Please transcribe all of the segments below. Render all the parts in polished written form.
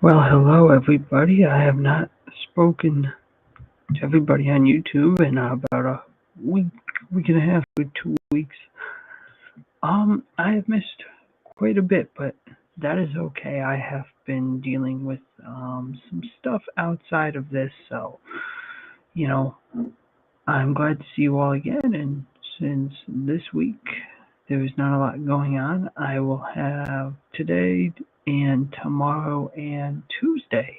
Well, hello everybody. I have not spoken to everybody on YouTube in about a week, week and a half, or 2 weeks. I have missed quite a bit, but that is okay. I have been dealing with some stuff outside of this, so you know, I'm glad to see you all again. And since this week there is not a lot going on, I will have today and tomorrow and Tuesday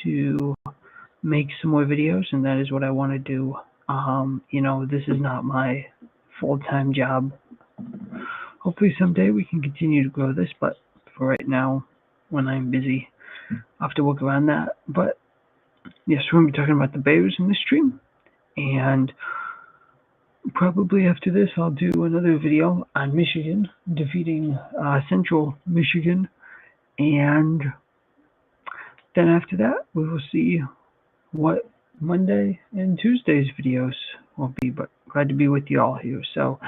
to make some more videos, and that is what I want to do. This is not my full-time job. Hopefully someday we can continue to grow this, but for right now, when I'm busy, I have to work around that. But yes, we're going to be talking about the Bears in this stream, and probably after this I'll do another video on Michigan defeating Central Michigan, and then after that we will see what Monday and Tuesday's videos will be, but glad to be with you all here. So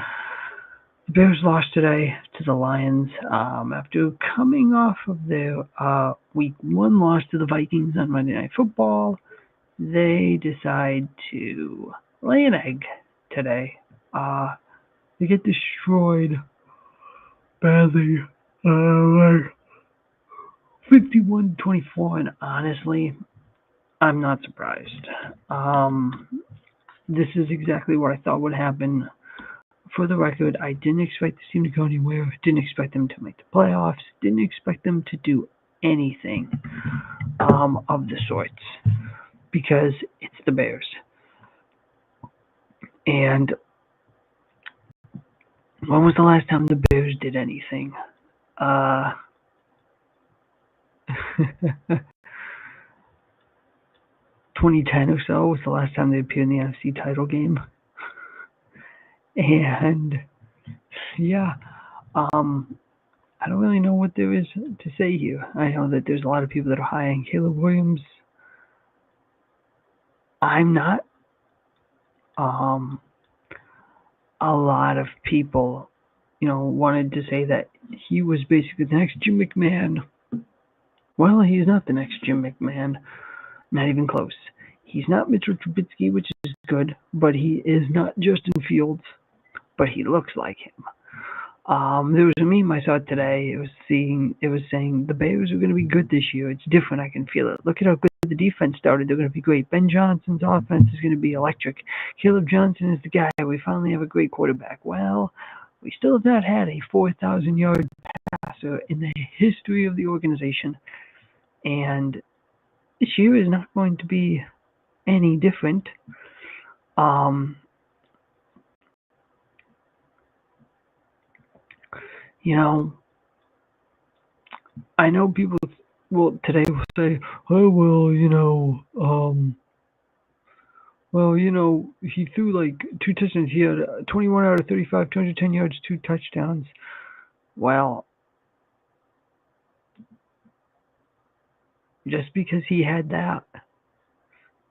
the Bears lost today to the Lions after coming off of their week 1 loss to the Vikings on Monday Night Football. They decide to lay an egg today. They get destroyed badly, like 51-24, and honestly, I'm not surprised. This is exactly what I thought would happen. For the record, I didn't expect this team to go anywhere. Didn't expect them to make the playoffs. Didn't expect them to do anything of the sorts, because it's the Bears. And when was the last time the Bears did anything? 2010 or so was the last time they appeared in the NFC title game. And yeah, I don't really know what there is to say here. I know that there's a lot of people that are high on Caleb Williams. I'm not. A lot of people, wanted to say that he was basically the next Jim McMahon. Well, he's not the next Jim McMahon. Not even close. He's not Mitchell Trubisky, which is good, but he is not Justin Fields, but he looks like him. There was a meme I saw today. It was saying the Bears are going to be good this year. It's different. I can feel it. Look at how good the defense started. They're going to be great. Ben Johnson's offense is going to be electric. Caleb Johnson is the guy. We finally have a great quarterback. Well, we still have not had a 4,000-yard passer in the history of the organization, and this year is not going to be any different. I know people today will say, oh, he threw like 2 touchdowns. He had 21 out of 35, 210 yards, 2 touchdowns. Well, just because he had that,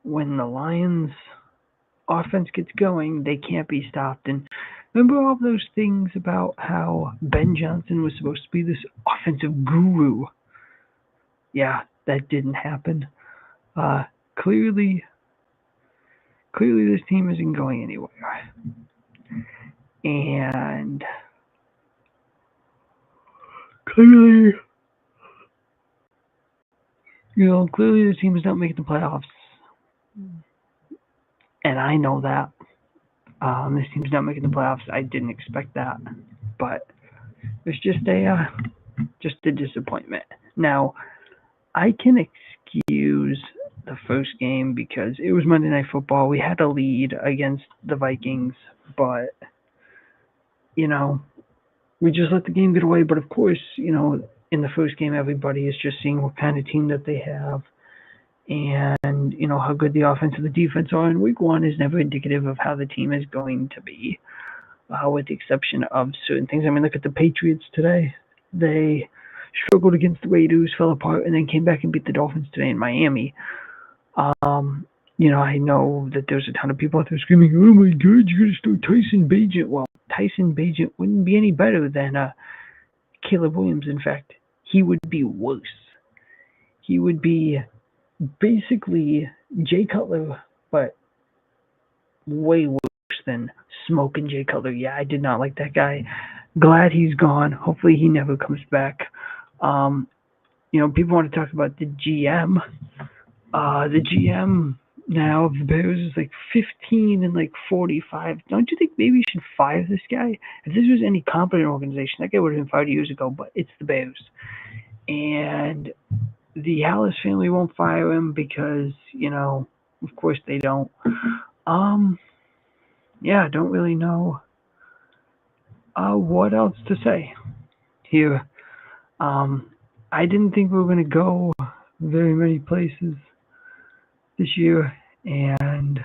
when the Lions offense gets going, they can't be stopped. And remember all those things about how Ben Johnson was supposed to be this offensive guru? Yeah, that didn't happen. Clearly this team isn't going anywhere. And clearly the team is not making the playoffs. And I know that. This team's not making the playoffs. I didn't expect that. But it's just a disappointment. Now, I can excuse the first game because it was Monday Night Football. We had a lead against the Vikings, but we just let the game get away. But of course, in the first game, everybody is just seeing what kind of team that they have, and how good the offense and the defense are. And week 1 is never indicative of how the team is going to be, with the exception of certain things. I mean, look at the Patriots today. They struggled against the Raiders, fell apart, and then came back and beat the Dolphins today in Miami. I know that there's a ton of people out there screaming, oh my God, you're going to start Tyson Bagent. Well, Tyson Bagent wouldn't be any better than Caleb Williams. In fact, he would be worse. he would be basically Jay Cutler, but way worse than smoking Jay Cutler. Yeah, I did not like that guy. Glad he's gone. Hopefully he never comes back. Um, people want to talk about the GM. The GM now of the Bears is like 15 and like 45. Don't you think maybe you should fire this guy? If this was any competent organization, that guy would have been fired years ago, but it's the Bears. And the Hallis family won't fire him because, of course they don't. Yeah, I don't really know what else to say here. I didn't think we were going to go very many places this year, and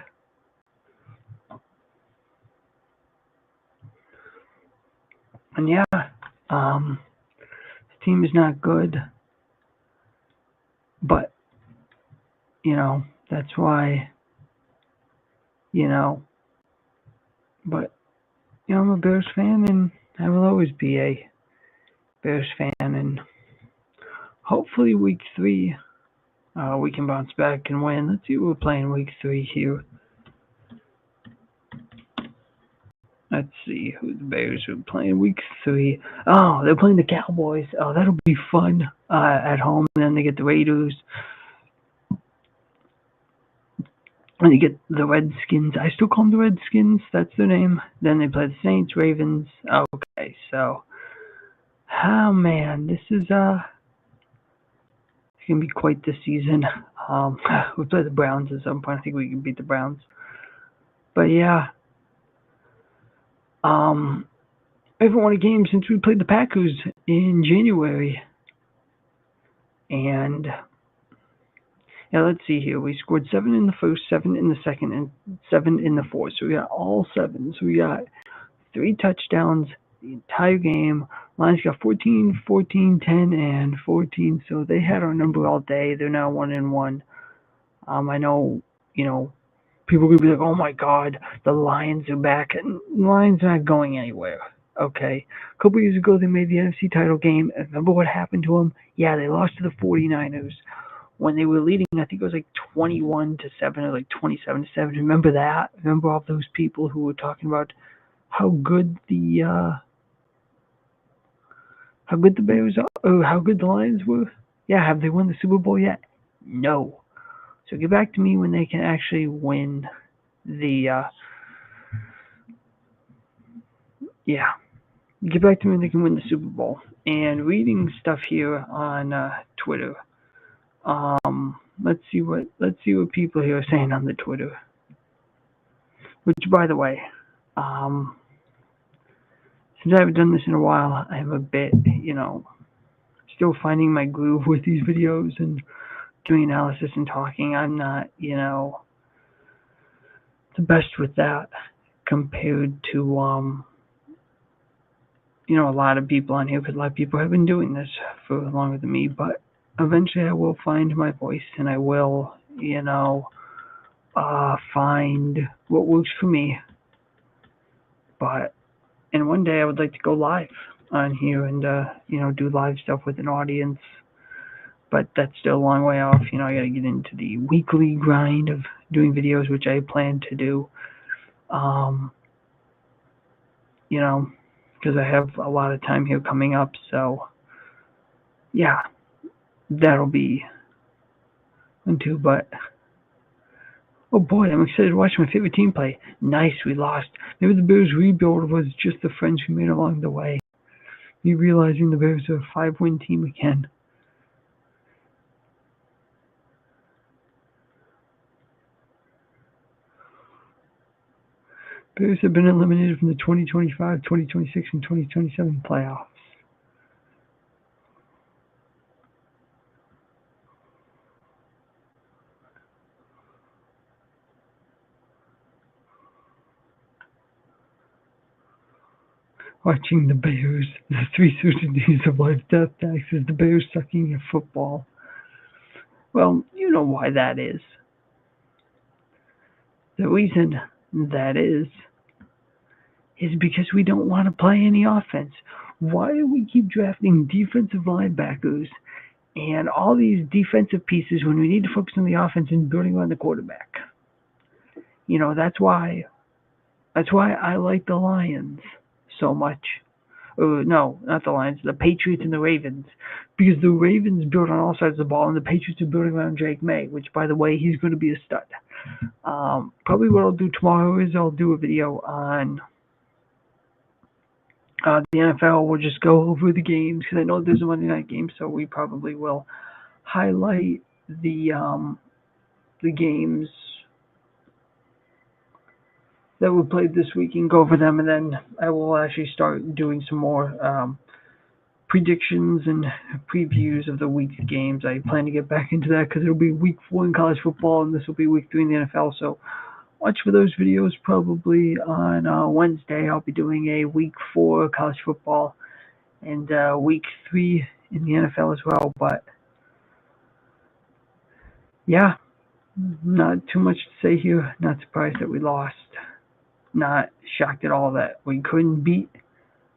yeah, this team is not good, but that's why, but I'm a Bears fan, and I will always be a Bears fan, and hopefully week 3 we can bounce back and win. Let's see what we're playing week 3 here. Let's see who the Bears are playing week 3. Oh, they're playing the Cowboys. Oh, that'll be fun at home. And then they get the Raiders. And you get the Redskins. I still call them the Redskins. That's their name. Then they play the Saints, Ravens. Okay, so, oh man, this is it's gonna be quite the season. We play the Browns at some point. I think we can beat the Browns. But yeah, I haven't won a game since we played the Packers in January. And yeah, let's see here. We scored 7 in the first, 7 in the second, and 7 in the fourth. So we got all 7. So we got 3 touchdowns the entire game. Lions got 14, 14, 10, and 14. So they had our number all day. They're now 1-1. I know, people are going to be like, oh my God, the Lions are back. And the Lions are not going anywhere. Okay. A couple years ago, they made the NFC title game. Remember what happened to them? Yeah, they lost to the 49ers. When they were leading, I think it was like 21-7 or like 27-7. Remember that? Remember all those people who were talking about how good the Bears are, or how good the Lions were? Yeah, have they won the Super Bowl yet? No. So get back to me when they can actually win the get back to me when they can win the Super Bowl. And reading stuff here on Twitter. Let's see what people here are saying on the Twitter. Which, by the way, since I haven't done this in a while, I'm a bit, still finding my groove with these videos and doing analysis and talking. I'm not, the best with that compared to, a lot of people on here, because a lot of people have been doing this for longer than me, but eventually I will find my voice, and I will, find what works for me. And one day I would like to go live on here and, do live stuff with an audience. But that's still a long way off. I got to get into the weekly grind of doing videos, which I plan to do. Because I have a lot of time here coming up. So, yeah, that'll be one too. But, oh boy, I'm excited to watch my favorite team play. Nice, we lost. Maybe the Bears rebuild was just the friends we made along the way. Me realizing the Bears are a 5-win team again. Bears have been eliminated from the 2025, 2026, and 2027 playoffs. Watching the Bears, the 3 certainties of life, death, taxes, the Bears sucking at football. Well, you know why that is. The reason that is because we don't want to play any offense. Why do we keep drafting defensive linebackers and all these defensive pieces when we need to focus on the offense and building around the quarterback. You know, that's why I like the Lions so much. No, not the Lions, the Patriots and the Ravens. Because the Ravens build on all sides of the ball, and the Patriots are building around Drake May, which, by the way, he's going to be a stud. Probably what I'll do tomorrow is I'll do a video on the NFL. We'll just go over the games, because I know there's a Monday night game, so we probably will highlight the games that were played this week and go over them, and then I will actually start doing some more predictions and previews of the week's games. I plan to get back into that because it'll be week 4 in college football, and this will be week 3 in the NFL, so watch for those videos probably on Wednesday. I'll be doing a week 4 college football and week 3 in the NFL as well, but yeah, not too much to say here. Not surprised that we lost. Not shocked at all that we couldn't beat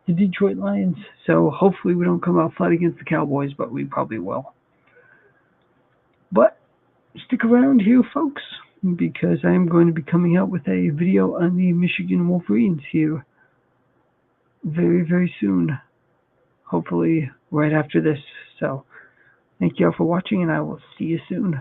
the Detroit Lions. So hopefully we don't come out flat against the Cowboys, but we probably will. But stick around here, folks, because I am going to be coming out with a video on the Michigan Wolverines here very, very soon. Hopefully right after this. So thank you all for watching, and I will see you soon.